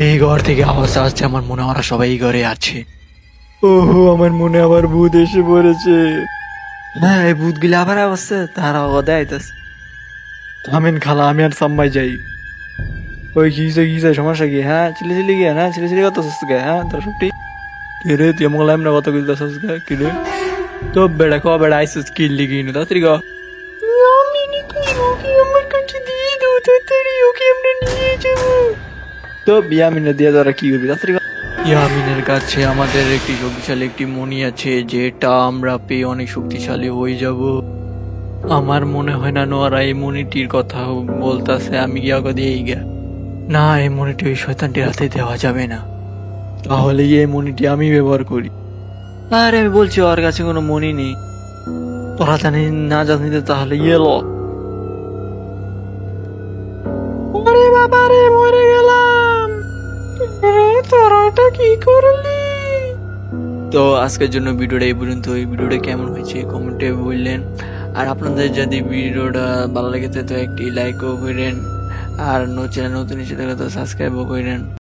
এই ঘর থেকে আওয়াজ আসছে, আমার মনে ওরা সবাই এই ঘরে আছে। ওহো, আমার মনে আবার ভূত এসে পড়েছে। হ্যাঁ, এই ভূতগুলি আবার আসছে, তারা ওদের আইতাছে। থামেন খালা, আমি আর সাম্মাই যাই। ওই কি সমস্যা কি? হ্যাঁ, চিলি গিয়া না চিলি কত গে? হ্যাঁ, তোর সব ঠিক। কে রে তুই মঙ্গলাম না কত কিছু দশ গে? কি রে তো বেড়া ক বেড়া আইসিস কি লিগি নু তাড়াতাড়ি গ। আমি নাকি ওকে আমার কাছে দিয়ে দাও তাড়াতাড়ি, ওকে আমরা নিয়ে যাব। তো বিয়ামিনে দিয়ে তোরা কি করবি? তাড়াতাড়ি কর। ইয়ামিনের কাছে আমাদের একটি শক্তিশালী একটি মণি আছে, যেটা আমরা পেয়ে অনেক শক্তিশালী হয়ে যাব। আমার মনে হয় না নোয়ারা এই মণিটির কথা বলতেছে, আমি গিয়া দিয়ে গিয়া না, এই মণিটি ওই শয়তানটির হাতে দেওয়া যাবে না। তাহলে এই মণিটি আমি ব্যবহার করি। আরে আমি বলছি ওর কাছে কোনো মনি নেই। তোরা জানি না জানিতে তাহলে এলো। ওরে বাবা রে, মরে গেলাম রে, তোরা এটা কি করলি? তো আজকের জন্য ভিডিওটা এই পর্যন্ত। এই ভিডিওটা কেমন হয়েছে কমেন্টে বললেন। আর আপনাদের যদি ভিডিওটা ভালো লেগেছে তো একটি লাইকও করেন, আর চ্যানেল নতুন এসে থাকলে তো সাবস্ক্রাইবও করেন।